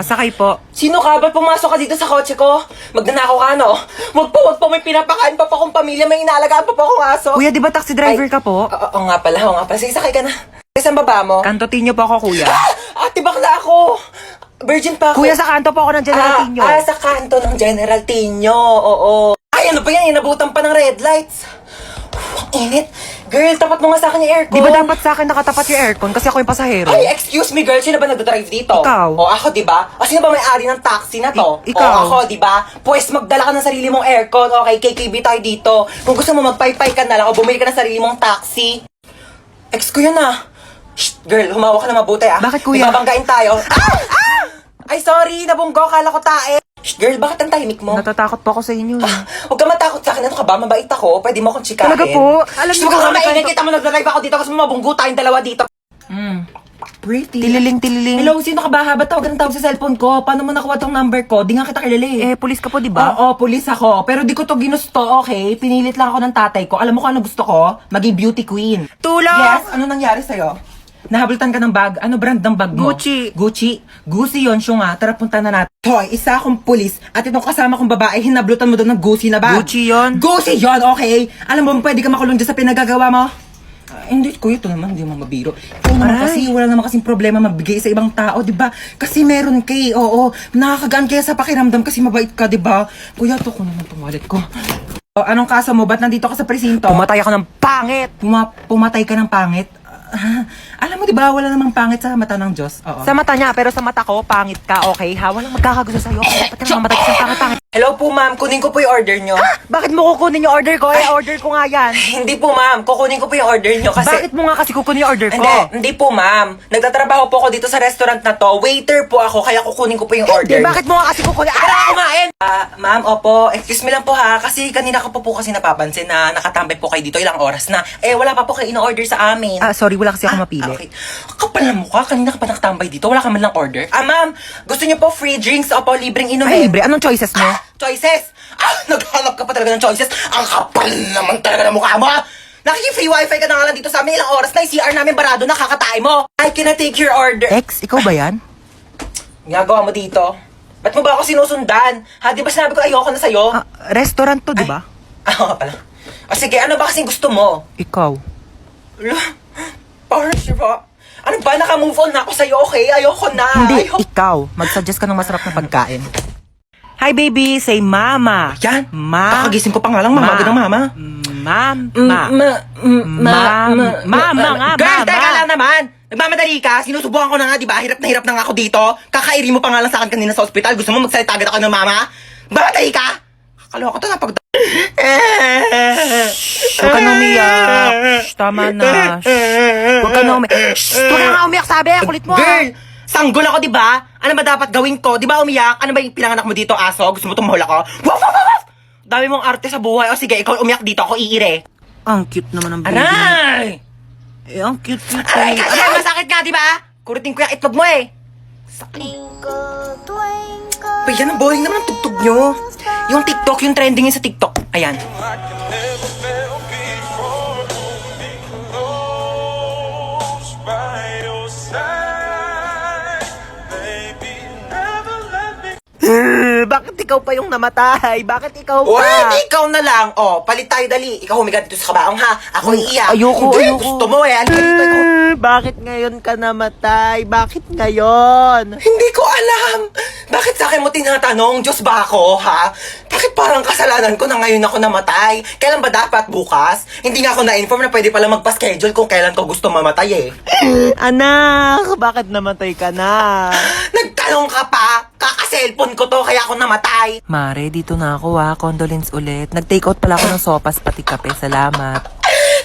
Pasakay po. Sino ka? Ba't pumasok ka dito sa kotse ko? Magnanakaw ka, no? Wag po, may pinapakain pa akong pamilya, may inaalagaan pa akong aso. Kuya, di ba taxi driver ka po? Oo nga pala. Sige, sakay ka na. Saan baba mo? Kantotin niyo po ako, kuya. Ate, bakla ako. Virgin pa ako. Kuya, sa kanto po ako ng General Tino. Sa kanto ng General Tino, oo. Ay, ano ba yan? Inabutan pa ng red lights. Ang init. Girl, tapat mo nga sa akin yung aircon. Di ba dapat sa akin nakatapat yung aircon kasi ako yung pasahero? Ay, excuse me, girl. Sino ba nagdadrive dito? Ikaw. O, ako, di ba? O, sino ba may-ari ng taxi na to? Ikaw. O, ako, di ba? Pues, magdala ka ng sarili mong aircon. Okay, KKB tayo dito. Kung gusto mo, magpaypay ka na lang o bumili ka ng sarili mong taxi. Ex ko yun, ah. Shh, girl, humawak ka na mabuti, ah. Bakit, kuya? Ibabanggain tayo. Ay, sorry, nabunggo. Kala ko tae. Shh, girl, bakit ang tahimik mo? Natatakot po ako sa inyo. Huwag ka matakot sa akin. Ano ka ba? Mabait ako. Pwede mo akong chikahin. Talaga po? Alam Shh, niyo huwag ka ba, maingay. Kita mo nagdadrive ako dito kasi mabunggo tayong dalawa dito. Pretty. Tililing. Hello, sino ka ba? Ba't tawag ng tawag sa cellphone ko? Paano mo nakuha tong number ko? Di nga kita kilala eh. Pulis ka po, di ba? Oo, pulis ako. Pero di ko to ginusto, okay? Pinilit lang ako ng tatay ko. Alam mo kung ano gusto ko? Maging beauty queen. Tulong! Yes, ano nangyari sa'yo? Nahabultan ka ng bag? Ano brand ng bag mo? Gucci. Gucci yun, siya nga. Tara, punta na natin. Hoy, isa akong pulis at itong kasama kong babae, hinablutan mo doon ng Gucci na bag. Gucci yun? Gucci yun, okay? Alam mo, pwede ka makulong dyan sa pinagagawa mo? Hindi, kuya, ito naman, hindi mo mabiro. Ikaw naman kasi, wala naman kasing problema mabigay sa ibang tao, di ba? Kasi meron kay, oo, nakakagaan kaya sa pakiramdam kasi mabait ka, di ba? Kuya, ito ko naman itong wallet ko. O, anong kaso mo? Ba't nandito ka sa presinto? Pumatay ako ng pangit! Pumatay ka ng pangit? Alam mo, di ba, wala namang pangit sa mata ng Diyos. Oo. Sa mata niya, pero sa mata ko, pangit ka, okay? Ha? Walang magkakagusto sa'yo. Dapat ka naman matay sa pangit-pangit. Hello po, ma'am. Kunin ko po yung order nyo. Bakit mo kukunin yung order ko? Order ko nga yan. Hindi po, ma'am. Kukunin ko po yung order nyo kasi... Bakit mo nga kasi kukunin yung order ko? Hindi po, ma'am. Nagtatrabaho po ako dito sa restaurant na to. Waiter po ako, kaya kukunin ko po yung order. Hindi, bakit mo nga kasi kukunin? Tara, kumain! Ma'am, opo. Excuse me lang po ha. Kasi kanina ko po kasi napapansin na nakatambay po kayo dito ilang oras na. Wala pa po kayo in-order sa amin. Sorry, wala kasi ako mapili. Okay. Kapal na mukha. Kanina ka pa nakatambay dito. Wala ka man lang order. Ma'am. Gusto niyo po free drinks? Opo, libreng inumin. Ay, libre. Anong choices mo? Choices! Naghanap ka pa talaga ng choices. Ang kapal naman talaga ng mukha mo, ha? Nakiki-free wifi ka na nga lang dito sa amin. Ilang oras na yung CR namin barado na kakatay mo. I cannot take your order. Ex, ikaw ba yan? Ginagawa mo dito? Ba't mo ba ako sinusundan? Ha, di ba sinabi ko ayoko na sa'yo? Restaurant to, di ba? Oo pala. Sige, ano ba kasing gusto mo? Ikaw. Parang sure ba? Ano ba? Naka-move on na ako sa'yo, okay? Ayoko na. Hindi, ikaw. Mag-suggest ka ng masarap na pagkain. Hi, baby. Say mama. Yan. Ma. Kakagising ko pa nga lang, mama. Ganang mama. Mama nga, Girl, mama. teka lang naman. Nagmamadali ka. Sinusubukan ko na nga, di ba? Hirap na nga ako dito. Kakairi mo pa nga lang sa akin kanina sa ospital. Gusto mo magsalita agad ako ng mama? Mamatay ka? Kakaloka to na pag... Huwag ka na umiyak. Shh, tama na. Huwag ka na umiyak. Shh, huwag ka nga umiyak, sabi. Kulit mo. Girl! Sanggol ako, di ba? Ano ba dapat gawin ko? Di ba umiyak? Ano ba yung pinanganak mo dito, aso? Gusto mo tumahol ako? Waf! Dami mong arte sa buhay. O sige, ikaw umiyak dito. Ako iire. Ang cute naman ng baby. Aray! Ang cute. Aray, kasi masakit nga, di ba? Kuritin ko yung itlog mo eh. Sakit. Pa, yan ang boring naman ang tugtog nyo. Yung TikTok, yung trending yun sa TikTok. Ayan. Bakit ikaw pa yung namatay? Bakit ikaw pa? O, hindi ikaw na lang. O, palit tayo dali. Ikaw humiga dito sa kabaong ha. Ako iiyak. Ayoko. Gusto mo eh. Halika dito. Ikaw. Bakit ngayon ka namatay? Bakit ngayon? Hindi ko alam. Bakit sa akin mo tinatanong? Diyos ba ako, ha? Bakit parang kasalanan ko na ngayon ako namatay? Kailan ba dapat? Bukas? Hindi nga ako na-inform na pwede pala magpa-schedule kung kailan ko gusto mamatay eh. Anak, bakit namatay ka na? Nagtanong ka pa? Kaka-cellphone ko to kaya ako namatay. Mare, dito na ako condolence ulit. Nag-take out pala ako ng sopas pati kape. Salamat.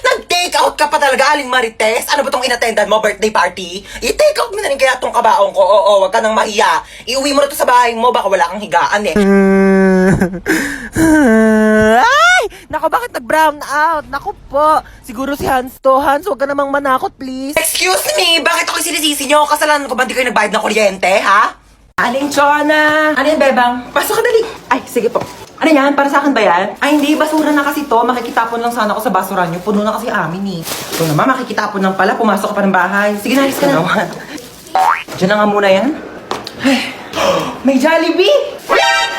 Nag-take out ka pa talaga, Aling Marites? Ano ba tong inattendan mo, birthday party? I-take out mo na rin kaya tong kabaong ko. Oo, wag ka nang mahiya. Iuwi mo na to sa bahay mo, baka wala kang higaan eh. Ay! Nako, bakit nag-brown out? Nako po. Siguro si Hans to. Hans, huwag ka namang manakot, please. Excuse me, bakit ako sinisisi nyo? Kasalanan ko ba di kayo nagbayad ng kuryente, ha? Aling Chona! Ano yan, Bebang? Pasok ka dali. Ay, sige po. Ano yan? Para sa akin ba yan? Ay, hindi. Basura na kasi to. Makikitapon lang sana ako sa basura nyo. Puno na kasi amin eh. Ito naman, makikitapon lang pala. Pumasok ka pa ng bahay. Sige na, alis ka na. Diyan na nga muna yan. Ay. May Jollibee!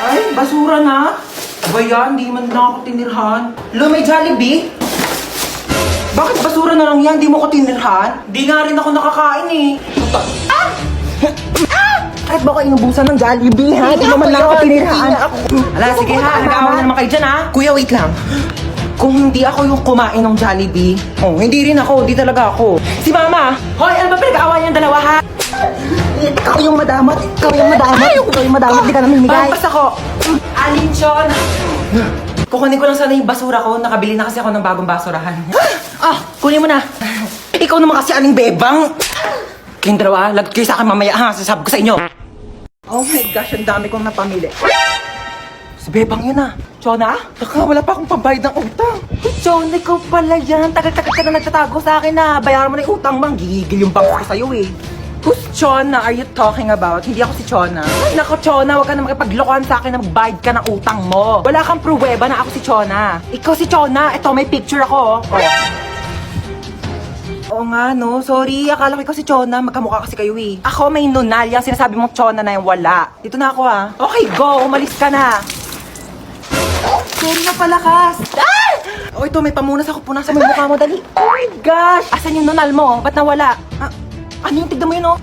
Ay, basura na. Ba yan? Di man na ako tinirhan. Lo, may Jollibee? Bakit basura na lang yan? Di mo ko tinirhan? Di nga rin ako nakakain eh. Kahit ba ko inubusan ng Jollibee, ha? Di naman lang ako tinirhaan. Ala, sige ha. Nag-aaway na naman kayo dyan ha. Kuya, wait lang. Kung hindi ako yung kumain ng Jollibee, hindi rin ako, di talaga ako. Si Mama! Hoy, ano ba pinag-aaway niyang dalawa ha? Ikaw yung madamot. Ikaw yung madamot. Ikaw yung madamot. Di ka namin migay. Basta ko. Alinchon! Kukunin ko lang sana yung basura ko. Nakabili na kasi ako ng bagong basurahan. Kunin mo na. Ikaw naman kasi aling bebang. Kayong dalawa, lagot kayo sa akin mamaya ha. Sasabi ko sa inyo. Oh my gosh, ang dami kong napamili. Si Bebang yun ah. Chona? Taka, wala pa akong pambayad ng utang. Chona, ikaw pala yan. Tagal-tagal ka na nagtatago sa akin na. Bayaran mo na yung utang mo. Gigigil yung bangko ko sa'yo eh. Who's Chona are you talking about? Hindi ako si Chona. Ay, nako Chona, huwag ka na makipaglokohan sa akin na magbayad ka ng utang mo. Wala kang pruweba na ako si Chona. Ikaw si Chona. Ito, may picture ako. Oo nga, no? Sorry, akala ko ikaw si Chona. Magkamukha kasi kayo eh. Ako may nunal. Yung sinasabi mong Chona na yung wala. Dito na ako ha. Okay, go. Umalis ka na. Sorry na pala, Kas. Ah! Oh, ito, may pamunas ako. Punasan mo yung mukha mo, dali. Oh my gosh! Asan yung nunal mo? Ba't nawala? Ano yung tignan mo yun, oh?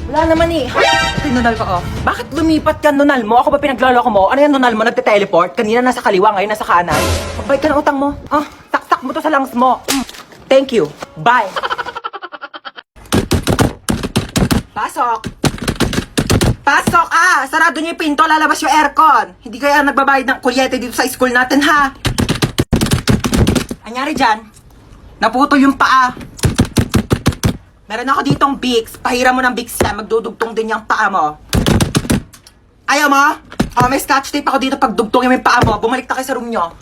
Wala naman eh. Ito yung nunal ko, oh. Bakit lumipat ka nunal mo? Ako ba pinagloloko mo? Ano yung nunal mo? Nagte-teleport? Kanina nasa kaliwa, ngayon nasa kanan. Magbayad ka ng utang mo. Tak-tak mo to sa lungs mo. Thank you. Bye. Pasok. Pasok! Sarado niyo yung pinto, lalabas yung aircon. Hindi kaya nagbabayad ng kuryente dito sa school natin, ha? Anyari dyan? Naputol yung paa. Meron ako ditong Vicks. Pahiram mo ng Vicks yan. Magdudugtong din yung paa mo. Ayaw mo? May scotch tape ako dito. Pagdugtongin mo yung paa mo. Bumalik na kayo sa room nyo.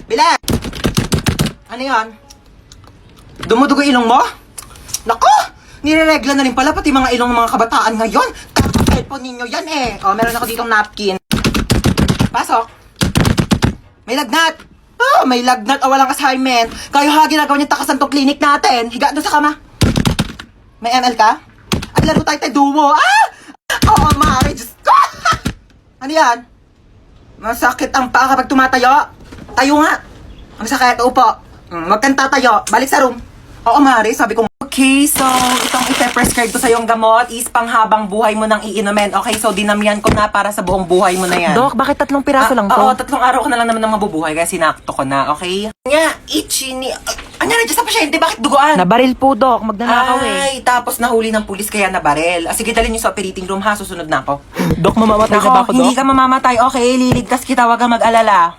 Bilet! Ano yan? Dumudugo ilong mo? Naku! Nireregla na rin pala pati mga ilong ng mga kabataan ngayon. Tapos cellphone ninyo yan eh. Meron ako ditong napkin. Pasok. May lagnat. May lagnat o walang assignment. Kayo ha, ginagawa niyo takasan tong clinic natin. Higa doon sa kama. May ML ka? Ay, laro tayo duo. Oo, Mari. Diyos ko. Ano yan? Masakit ang paa kapag tumatayo. Tayo nga. Ang sakit, upo. Wag kang tatayo. Balik sa room. Oo, Mari. Sabi ko, okay, so itong ipe-prescribe ko sa yung gamot is panghabang buhay mo nang iinumin. Okay, so dinamihan ko na para sa buong buhay mo na yan. Dok, bakit 3 piraso lang to? Oo, 3 araw ko na lang naman nang mabubuhay kaya sinakto ko na, okay? Nga, itchy ni... Anya na dyan sa pasyente, bakit duguan? Nabaril po, Dok. Magnanakaw eh. Ay, tapos nahuli ng pulis kaya nabarel. Sige, dalhin niyo sa operating room ha, susunod na ako. Dok, mamamatay ka ba ako, Dok? Hindi ka mamamatay, okay? Liligtas kita, wag kang mag-alala.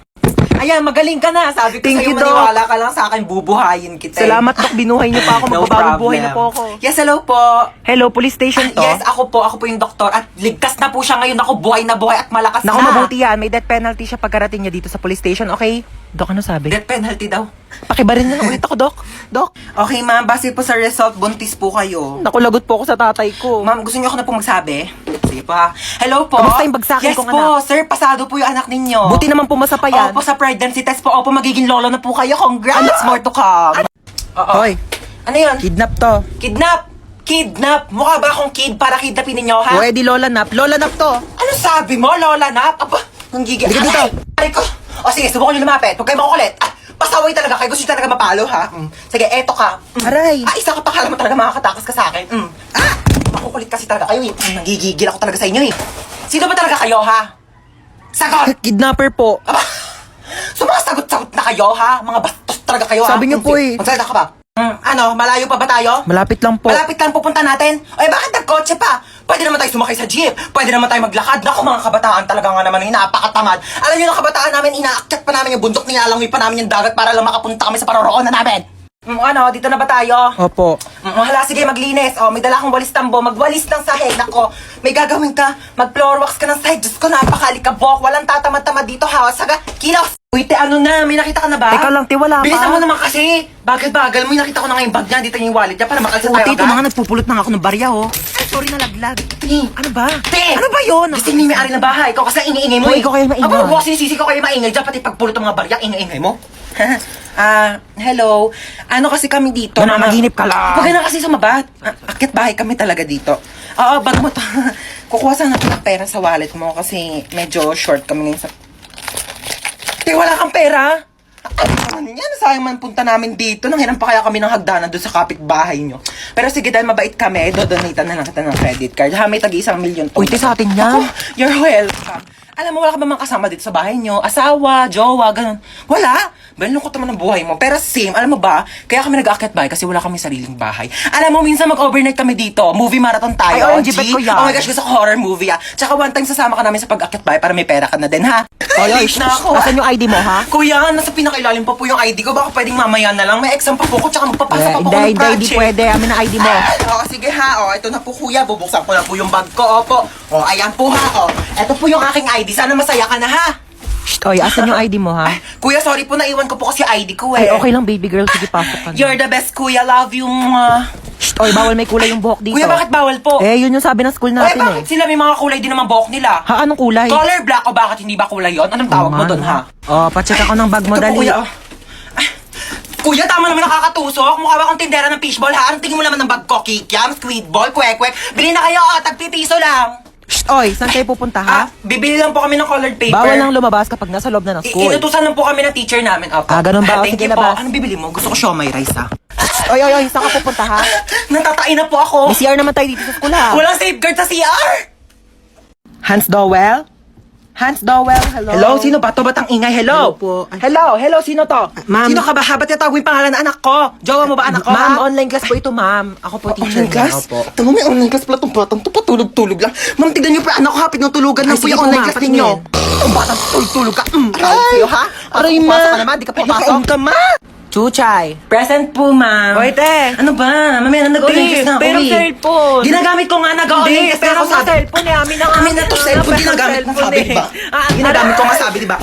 Ayan, magaling ka na. Sabi ko Thank sa'yo, you, Doc. maniwala ka lang sa akin, bubuhayin kita. Salamat, Dok. Binuhay niyo pa ako. No Magbabawang buhay na problem. po ako. Yes, hello po. Hello, police station to? Yes, ako po yung doktor at ligtas na po siya ngayon. Ako, buhay na buhay at malakas Naku, na. mabuti yan. May death penalty siya pagkarating niya dito sa police station, okay? Dok, ano sabi? Death penalty daw. Pakibarin na lang ulit ako, Dok. Dok. Okay, ma'am. Base po sa result, buntis po kayo. Naku, lagot po ako sa tatay ko. Ma'am, gusto niyo ako na po magsabi? Sige po ha. Hello po. Kamusta yung bagsakin yes kong po, anak? sir. Pasado po yung anak ninyo. Buti naman pumasa pa yan. Opo, sa pregnancy test po. Opo, magiging lolo na po kayo. Congrats! More to come. Oo. Hoy, Ano yun? kidnap to. Kidnap! Kidnap! Mukha ba akong kid para kidnapin ninyo, ha? Pwede lola nap. Lola nap to. Ano sabi mo, Lola Nap? Aba, ang gigil. Halika dito. Ay ko. O sige, subukan nyo lumapit. Huwag kayo makukulit. Pasaway talaga kayo. Gusto nyo talaga mapalo, ha? Sige, eto ka. Aray. Isa ka pa. Kala mo talaga makakatakas ka sa akin. Makukulit kasi talaga kayo, eh. Nagigigil ako talaga sa inyo, eh. Sino ba talaga kayo, ha? Sagot! Kidnapper po. Aba, sumasagot-sagot na kayo, ha? Mga bastos talaga kayo, ha? Sabi niyo po, eh. Magsalita ka ba? Ano, malayo pa ba tayo? Malapit lang po. Malapit lang pupunta natin? Ay, bakit nagkotse pa? Pwede naman tayo sumakay sa jeep. Pwede naman tayo maglakad. Naku, mga kabataan talaga nga naman, napakatamad. Alam niyo ng kabataan namin, inaakyat pa namin yung bundok, nilalangoy pa namin yung dagat para lang makapunta kami sa paroroonan namin. Ano, dito na ba tayo? Opo. Hala, sige, maglinis. May dala akong walis tambo. Magwalis ng sahig. Nako, may gagawin ka. Mag-floor wax ka ng sahig. Diyos ko, napakalikabok. Walang tatamad-tamad dito, ha? Saga, kilos! Uy, ano na? May nakita ka na ba? Teka lang, wala pa. Bilisan mo naman kasi. Bagal-bagal mo. Yung nakita ko na nga yung bag niya. Dito yung wallet niya para makalsa tayo Puti, ito agad. mga nagpupulot na nga ako ng barya, oh. Ay, sorry na laglag. Ano ba? Te! Ano ba yun? Gising ni may-ari ng bahay. Ikaw kasi ingay-ingay mo. Hoy, ikaw kayo maingay. Aba, huwag sinisisi ko kayo maingay dyan. Pati pagpulot ng mga barya, ingay-ingay mo. Hello. Ano kasi kami dito? Mananaginip ka lang. Huwag ka na kasi sumabat. Akit bahay kami talaga dito. Oo, bag mo to. Kukuha sana ako ng pera sa wallet mo kasi medyo short kami ngayon sa... Wala kang pera? Ano naman yan? Sayang man punta namin dito. Nanghiram pa kaya kami ng hagdanan doon sa kapitbahay nyo. Pero sige, dahil mabait kami, dodonate na lang kita ng credit card. Ha, may tag-1 milyon to. Uy, sa atin yan. Ako, you're welcome. Alam mo, wala ka ba mga kasama dito sa bahay nyo? Asawa, jowa, ganun. Wala. Balungkot naman ang buhay mo. Pero same, alam mo ba, kaya kami nag-aakyat bahay kasi wala kami sariling bahay. Alam mo, minsan mag-overnight kami dito. Movie marathon tayo. Ay, OMG, bet ko yan. Oh my gosh, gusto ko horror movie Tsaka one time sasama ka namin sa pag-aakyat bahay para may pera ka na din, ha? Oy, Late na ako. Asan yung ID mo, ha? Kuya, nasa pinakailalim pa po yung ID ko. Baka pwedeng mamaya na lang. May exam pa po ko, tsaka magpapasa pa po ko ng project. Hindi pwede. Amin ang ID mo. Oo, sige ha. O, ito na po kuya. Bubuksan ko na po yung bag ko. Opo. O, ayan po ha. O, ito po yung aking ID. Sana masaya ka na ha. Shh, oy, asan yung ID mo, ha? Kuya, sorry po. Naiwan ko po kasi ID ko Ay, eh. okay lang, baby girl. Sige, pasok ka na. You're the best, kuya. Love you. Shh, oy, bawal may kulay yung buhok dito. Kuya, bakit bawal po? Eh, yun yung sabi ng school Ay, natin, bakit sila may mga kulay din naman buhok nila? Ha, anong kulay? Color black o bakit hindi ba kulay yon? Anong tawag mo doon ha? Oh, pacheck ako ng bag mo, Ito po, dali. kuya. Ay, kuya, tama naman nakakatusok. Mukha ba akong tindera ng fishball, ha? Anong tingin mo naman ng bag ko? Kikiam, squid ball, kwek-kwek. Bili na kayo, tagpipiso lang. Shh, oy, saan kayo pupunta, ha? Bibili lang po kami ng colored paper. Bawal lang lumabas kapag nasa loob na ng school. Inutusan lang po kami ng teacher namin. Opo. Ganun ba? Thank Sige, you po. labas. Anong bibili mo? Gusto ko siomay rice, ha? Oy, saan ka pupunta, ha? Natatain na po ako. May CR naman tayo dito sa school, ha? Walang safeguard sa CR. Hans Dowell? Hans Dowell, hello? Hello, sino ba to? Ba't ang ingay? Hello? Hello po. Ay. Hello, sino to? Ma'am. Sino ka ba? Ba't yatago yung pangalan ng anak ko? Jowa mo ba anak ko, Ma'am, ha? online class po ito, ma'am. Ako po teacher Online niya. class? Opo. Tango, may online class pala itong batang to. Patulog-tulog lang. Ma'am, tignan niyo pa, anak ko, hapit ng tulugan Ay, lang po sige yung po, online ma'am, class patingin. ninyo. Ang batang tulog ka. Aray sa'yo, ha? Aray, Pasok ma. ka naman, di ka Ay, papasok. nakaon ka, ma. Chuchay. Present po, ma'am. Oy, te. Ano ba? Mamaya na nag-online class na ako, pero eh. cellphone. Ginagamit ko nga, nag-online class na pero ako, sa sabi. cellphone eh. Amin Amin na to, cellphone. Ginagamit mo, sabi, di ba? Ginagamit ko nga, sabi, di ba?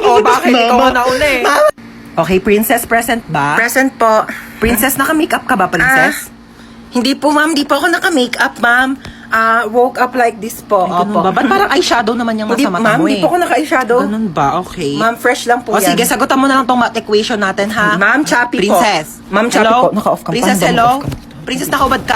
Oh, bakit? Ikaw ang nauna eh. Okay, princess, present ba? Present po. Princess, naka-makeup ka ba, princess? Hindi po, ma'am. Hindi po ako naka-makeup, ma'am. Woke up like this po. Ay, ganun ba? Ba't parang eyeshadow naman yung Hindi, nasa mata ma'am. mo Hindi eh? po ako naka-eyeshadow. Ganun ba? Okay. Ma'am, fresh lang po O yan. sige, sagutan mo na lang tong math equation natin, ha? Ma'am, choppy po. Princess. Ma'am, choppy Hello? po. Naka-off ka. Princess, Paano ba hello? naka-off ka? Princess, nakaubad ka?